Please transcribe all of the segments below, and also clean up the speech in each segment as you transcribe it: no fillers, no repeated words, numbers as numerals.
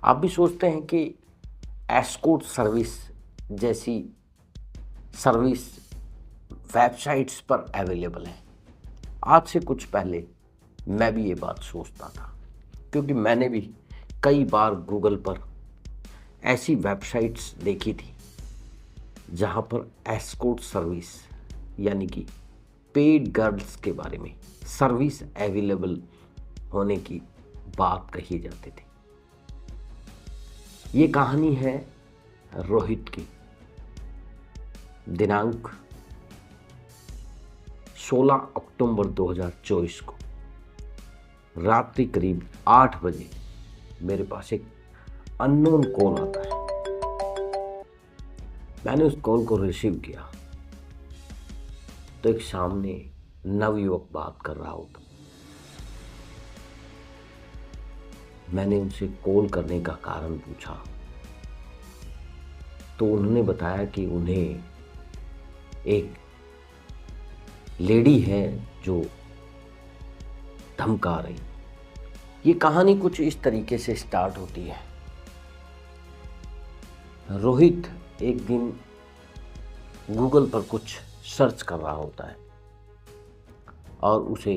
आप भी सोचते हैं कि एस्कॉर्ट सर्विस जैसी सर्विस वेबसाइट्स पर अवेलेबल है। आज से कुछ पहले मैं भी ये बात सोचता था, क्योंकि मैंने भी कई बार गूगल पर ऐसी वेबसाइट्स देखी थी जहाँ पर एस्कॉर्ट सर्विस यानी कि पेड गर्ल्स के बारे में सर्विस अवेलेबल होने की बात कही जाती थी। ये कहानी है रोहित की। दिनांक 16 अक्टूबर 2024 को रात्रि करीब 8 बजे मेरे पास एक अननोन कॉल आता है। मैंने उस कॉल को रिसीव किया तो एक सामने नवयुवक बात कर रहा होता। मैंने उनसे कॉल करने का कारण पूछा तो उन्होंने बताया कि उन्हें एक लेडी है जो धमका रही। ये कहानी कुछ इस तरीके से स्टार्ट होती है। रोहित एक दिन गूगल पर कुछ सर्च कर रहा होता है और उसे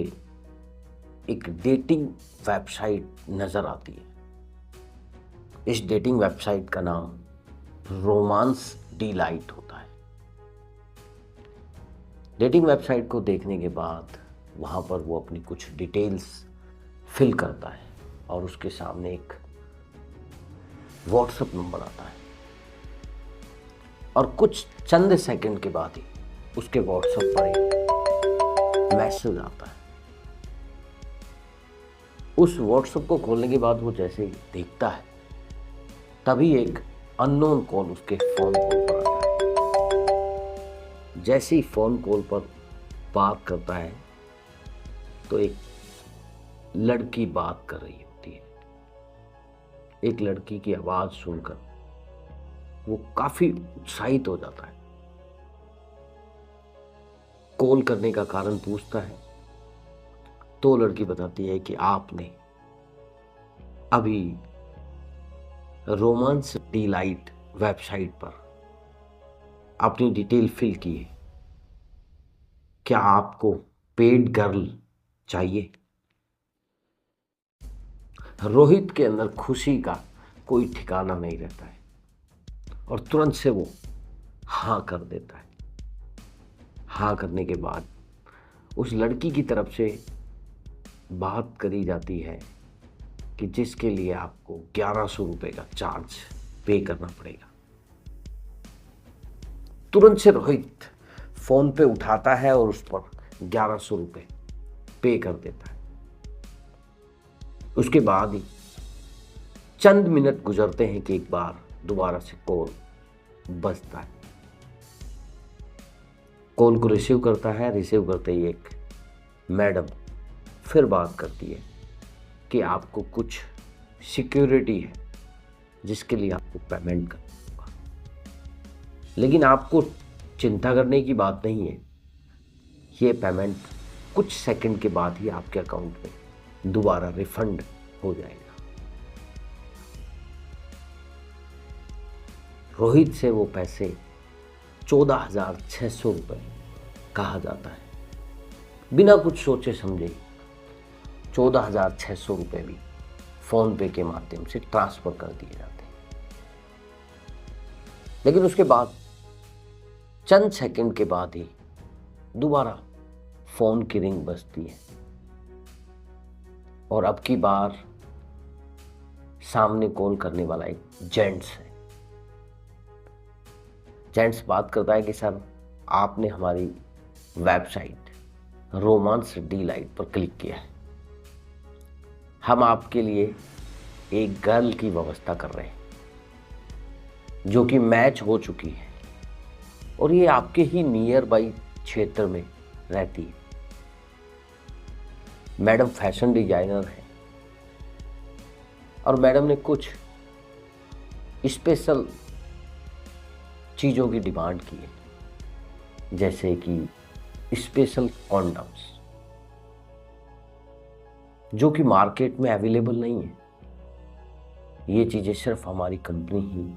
एक डेटिंग वेबसाइट नजर आती है। इस डेटिंग वेबसाइट का नाम रोमांस डिलाइट होता है। डेटिंग वेबसाइट को देखने के बाद वहाँ पर वो अपनी कुछ डिटेल्स फिल करता है और उसके सामने एक व्हाट्सएप नंबर आता है और कुछ चंद सेकंड के बाद ही उसके व्हाट्सएप पर एक मैसेज आता है। उस व्हाट्सएप को खोलने के बाद वो जैसे ही देखता है तभी एक अननोन कॉल उसके फोन कॉल पर आता है। जैसे ही फोन कॉल पर बात करता है तो एक लड़की बात कर रही होती है। एक लड़की की आवाज सुनकर वो काफी उत्साहित हो जाता है। कॉल करने का कारण पूछता है तो लड़की बताती है कि आपने अभी रोमांस डिलाइट वेबसाइट पर अपनी डिटेल फिल की है। क्या आपको पेड गर्ल चाहिए? रोहित के अंदर खुशी का कोई ठिकाना नहीं रहता है और तुरंत से वो हाँ कर देता है। हाँ करने के बाद उस लड़की की तरफ से बात करी जाती है कि जिसके लिए आपको 1100 रुपये का चार्ज पे करना पड़ेगा। तुरंत से रोहित फोन पे उठाता है और उस पर 1100 रुपये पे कर देता है। उसके बाद ही चंद मिनट गुजरते हैं कि एक बार दोबारा से कॉल बजता है। कॉल को रिसीव करता है। रिसीव करते ही एक मैडम फिर बात करती है कि आपको कुछ सिक्योरिटी है जिसके लिए आपको पेमेंट करना होगा, लेकिन आपको चिंता करने की बात नहीं है। ये पेमेंट कुछ सेकंड के बाद ही आपके अकाउंट में दोबारा रिफंड हो जाएगा। रोहित से वो पैसे 14,600 रुपये कहा जाता है। बिना कुछ सोचे समझे 14,600 रुपये भी फोन पे के माध्यम से ट्रांसफर कर दिए जाते हैं। लेकिन उसके बाद चंद सेकंड के बाद ही दोबारा फोन की रिंग बजती है और अब की बार सामने कॉल करने वाला एक जेंट्स है। जेंट्स बात करता है कि सर, आपने हमारी वेबसाइट रोमांस डिलाइट पर क्लिक किया है। हम आपके लिए एक गर्ल की व्यवस्था कर रहे हैं जो कि मैच हो चुकी है और ये आपके ही नियर बाई क्षेत्र में रहती है। मैडम फैशन डिजाइनर है और मैडम ने कुछ स्पेशल चीज़ों की डिमांड की है, जैसे कि स्पेशल कॉन्डम्स जो कि मार्केट में अवेलेबल नहीं है। ये चीज़ें सिर्फ हमारी कंपनी ही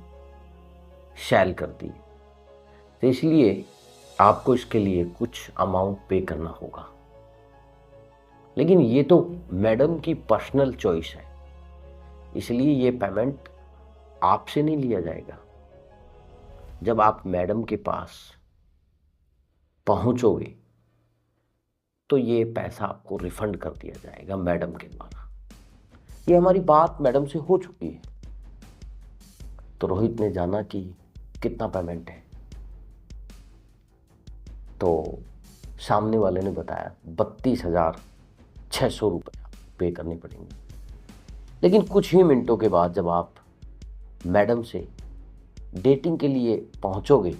सेल करती है, तो इसलिए आपको इसके लिए कुछ अमाउंट पे करना होगा। लेकिन ये तो मैडम की पर्सनल चॉइस है, इसलिए ये पेमेंट आपसे नहीं लिया जाएगा। जब आप मैडम के पास पहुंचोगे तो ये पैसा आपको रिफंड कर दिया जाएगा मैडम के द्वारा। ये हमारी बात मैडम से हो चुकी है। तो रोहित ने जाना कि कितना पेमेंट है, तो सामने वाले ने बताया 32,600 रुपये पे करने पड़ेंगे। लेकिन कुछ ही मिनटों के बाद जब आप मैडम से डेटिंग के लिए पहुंचोगे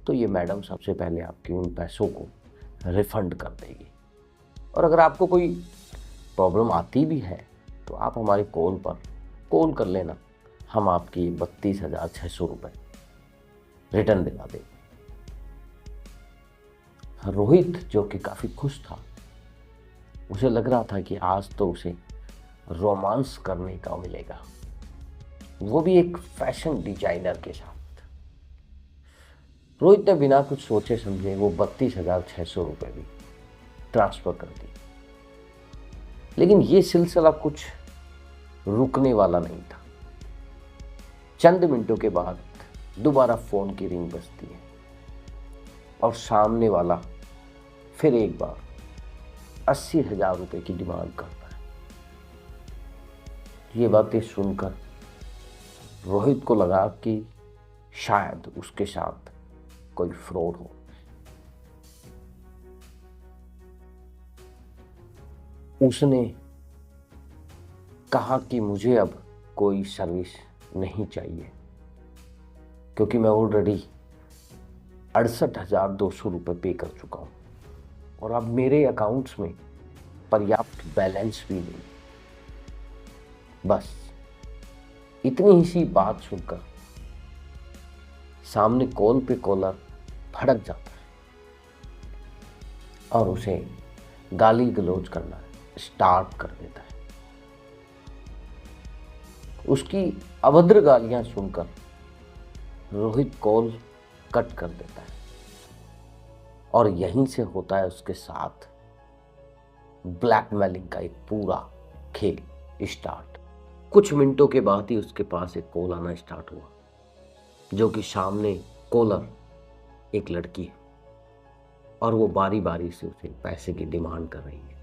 तो ये मैडम सबसे पहले आपके उन पैसों को रिफंड कर देगी। और अगर आपको कोई प्रॉब्लम आती भी है तो आप हमारे कॉल पर कॉल कर लेना, हम आपकी 32,600 रुपये रिटर्न दिला देंगे। रोहित जो कि काफ़ी खुश था, उसे लग रहा था कि आज तो उसे रोमांस करने का मिलेगा, वो भी एक फैशन डिजाइनर के साथ। रोहित ने बिना कुछ सोचे समझे वो 32,600 रुपये भी ट्रांसफर कर दिए। लेकिन ये सिलसिला कुछ रुकने वाला नहीं था। चंद मिनटों के बाद दोबारा फोन की रिंग बजती है और सामने वाला फिर एक बार 80,000 रुपये की डिमांड करता है। ये बातें सुनकर रोहित को लगा कि शायद उसके साथ कोई फ्रॉड हो। उसने कहा कि मुझे अब कोई सर्विस नहीं चाहिए, क्योंकि मैं ऑलरेडी 68,200 रुपये पे कर चुका हूँ और अब मेरे अकाउंट्स में पर्याप्त बैलेंस भी नहीं। बस इतनी ही सी बात सुनकर सामने कॉल पे कॉलर भड़क जाता है और उसे गाली गलौज करना स्टार्ट कर देता है। उसकी अभद्र गालियां सुनकर रोहित कॉल कट कर देता है और यहीं से होता है उसके साथ ब्लैकमेलिंग का एक पूरा खेल स्टार्ट। कुछ मिनटों के बाद ही उसके पास एक कॉल आना स्टार्ट हुआ, जो कि सामने कॉलर एक लड़की है और वो बारी बारी से उसे पैसे की डिमांड कर रही है।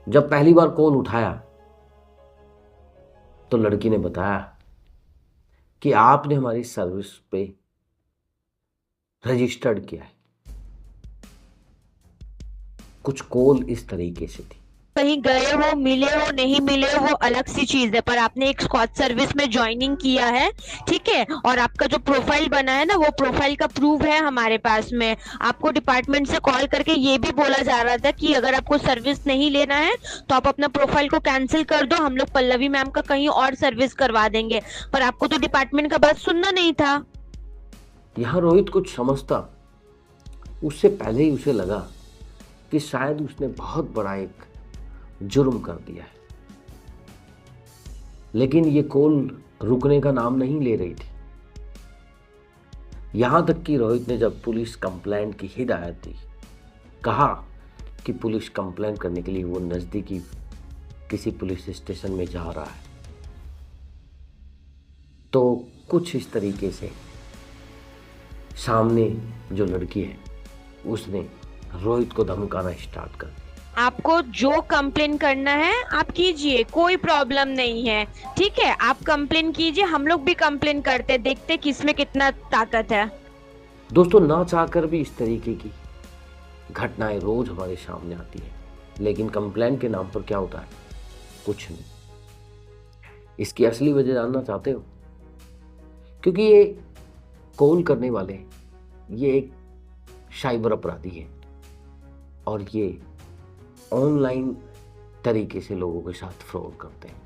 जब पहली बार कॉल उठाया तो लड़की ने बताया कि आपने हमारी सर्विस पे रजिस्टर्ड किया है। कुछ कॉल इस तरीके से थी, कहीं गए हो, मिले हो, नहीं मिले हो, वो अलग सी चीज है, पर आपने एक स्कॉच सर्विस में ज्वाइनिंग किया है, ठीक है। और आपका जो प्रोफाइल बना है ना, वो प्रोफाइल का प्रूफ है हमारे पास में। आपको डिपार्टमेंट से कॉल करके ये भी बोला जा रहा था कि अगर आपको सर्विस नहीं लेना है तो आप अपना प्रोफाइल को कैंसिल कर दो, हम लोग पल्लवी मैम का कहीं और सर्विस करवा देंगे। पर आपको तो डिपार्टमेंट का बात सुनना नहीं था। यहां रोहित कुछ समझता उससे पहले ही उसे लगा कि शायद उसने बहुत बड़ा एक जुर्म कर दिया है। लेकिन ये कॉल रुकने का नाम नहीं ले रही थी। यहां तक कि रोहित ने जब पुलिस कंप्लेंट की हिदायत दी, कहा कि पुलिस कंप्लेंट करने के लिए वो नजदीकी किसी पुलिस स्टेशन में जा रहा है, तो कुछ इस तरीके से सामने जो लड़की है उसने रोहित को धमकाना स्टार्ट कर दिया। आपको जो कंप्लेन करना है आप कीजिए, कोई प्रॉब्लम नहीं है, ठीक है। आप कंप्लेन कीजिए, हम लोग भी कंप्लेन करते, देखते किसमें कितना ताकत है। दोस्तों, ना चाहकर भी इस तरीके की घटनाएं रोज हमारे सामने आती है, लेकिन कंप्लेन के नाम पर क्या होता है? कुछ नहीं। इसकी असली वजह जानना चाहते हो? क्योंकि ये कॉल करने वाले ये एक साइबर अपराधी है और ये ऑनलाइन तरीके से लोगों के साथ फ्रॉड करते हैं।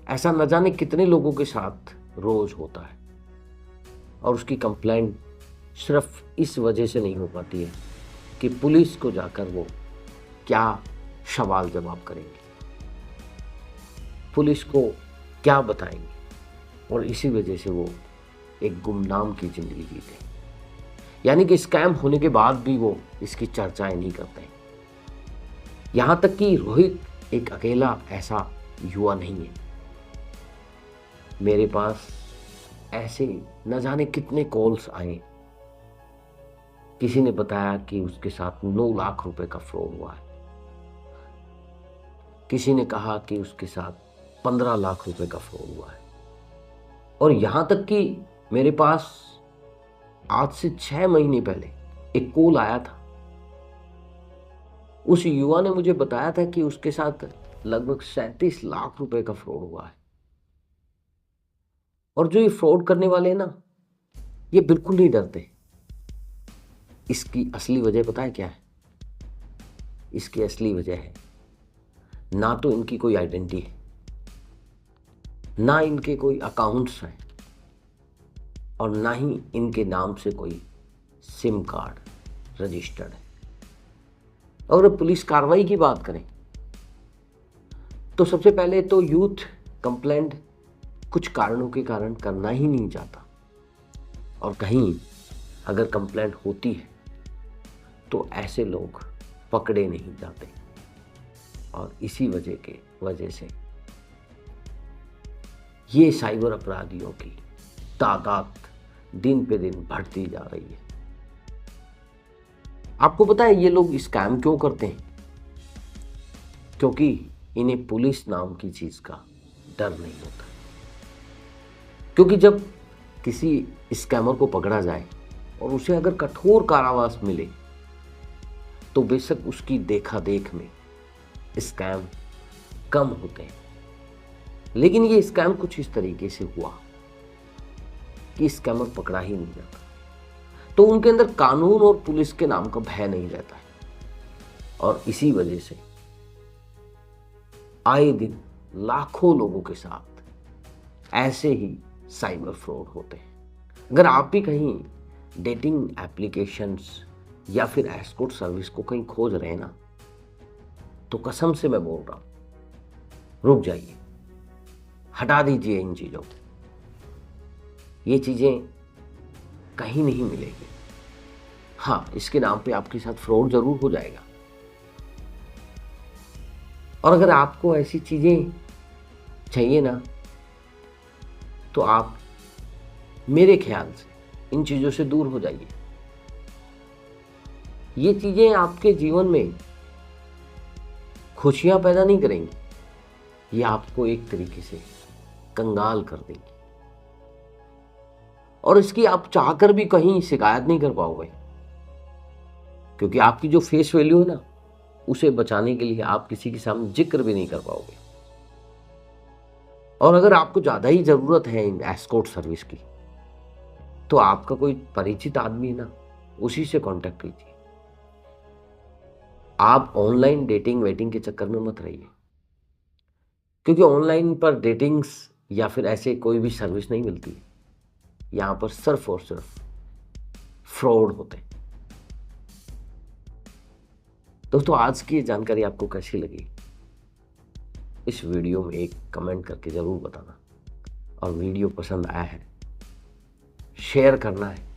ऐसा न जाने कितने लोगों के साथ रोज होता है और उसकी कंप्लेंट सिर्फ इस वजह से नहीं हो पाती है कि पुलिस को जाकर वो क्या सवाल जवाब करेंगे। पुलिस को क्या बताएंगे, और इसी वजह से वो एक गुमनाम की जिंदगी जीते। यानी कि स्कैम होने के बाद भी वो इसकी चर्चाएं नहीं करते। यहां तक कि रोहित एक अकेला ऐसा युवा नहीं है। मेरे पास ऐसे न जाने कितने कॉल्स आए। किसी ने बताया कि उसके साथ 9 लाख रुपए का फ्रॉड हुआ है, किसी ने कहा कि उसके साथ 15 लाख रुपए का फ्रॉड हुआ है, और यहां तक कि मेरे पास आज से 6 महीने पहले एक कॉल आया था। उस युवा ने मुझे बताया था कि उसके साथ लगभग 37 लाख रुपए का फ्रॉड हुआ है। और जो ये फ्रॉड करने वाले हैं ना, ये बिल्कुल नहीं डरते। इसकी असली वजह पता है क्या है? इसकी असली वजह है, ना तो इनकी कोई आइडेंटिटी है, ना इनके कोई अकाउंट्स हैं, और ना ही इनके नाम से कोई सिम कार्ड रजिस्टर्ड है। अगर पुलिस कार्रवाई की बात करें तो सबसे पहले तो यूथ कंप्लेंट कुछ कारणों के कारण करना ही नहीं चाहता, और कहीं अगर कंप्लेंट होती है तो ऐसे लोग पकड़े नहीं जाते, और इसी वजह से ये साइबर अपराधियों की तादाद दिन पे दिन बढ़ती जा रही है। आपको पता है ये लोग स्कैम क्यों करते हैं? क्योंकि इन्हें पुलिस नाम की चीज का डर नहीं होता। क्योंकि जब किसी स्कैमर को पकड़ा जाए और उसे अगर कठोर कारावास मिले तो बेशक उसकी देखा देख में स्कैम कम होते हैं। लेकिन ये स्कैम कुछ इस तरीके से हुआ कि स्कैमर पकड़ा ही नहीं जाता, तो उनके अंदर कानून और पुलिस के नाम का भय नहीं रहता है, और इसी वजह से आए दिन लाखों लोगों के साथ ऐसे ही साइबर फ्रॉड होते हैं। अगर आप भी कहीं डेटिंग एप्लीकेशंस या फिर एस्कॉर्ट सर्विस को कहीं खोज रहे हैं ना, तो कसम से मैं बोल रहा हूं, रुक जाइए, हटा दीजिए इन चीजों को। ये चीजें कहीं नहीं मिलेगी। हाँ, इसके नाम पे आपके साथ फ्रॉड जरूर हो जाएगा, और अगर आपको ऐसी चीजें चाहिए ना, तो आप मेरे ख्याल से इन चीजों से दूर हो जाइए। ये चीजें आपके जीवन में खुशियां पैदा नहीं करेंगी, ये आपको एक तरीके से कंगाल कर देंगी, और इसकी आप चाहकर भी कहीं शिकायत नहीं कर पाओगे, क्योंकि आपकी जो फेस वैल्यू है ना, उसे बचाने के लिए आप किसी के सामने जिक्र भी नहीं कर पाओगे। और अगर आपको ज्यादा ही जरूरत है इन एस्कॉर्ट सर्विस की, तो आपका कोई परिचित आदमी है ना, उसी से कांटेक्ट कीजिए। आप ऑनलाइन डेटिंग वेटिंग के चक्कर में मत रहिए, क्योंकि ऑनलाइन पर डेटिंग्स या फिर ऐसे कोई भी सर्विस नहीं मिलती। यहां पर सिर्फ और सिर्फ फ्रॉड होते हैं। दोस्तों, आज की ये जानकारी आपको कैसी लगी, इस वीडियो में एक कमेंट करके जरूर बताना, और वीडियो पसंद आया है शेयर करना है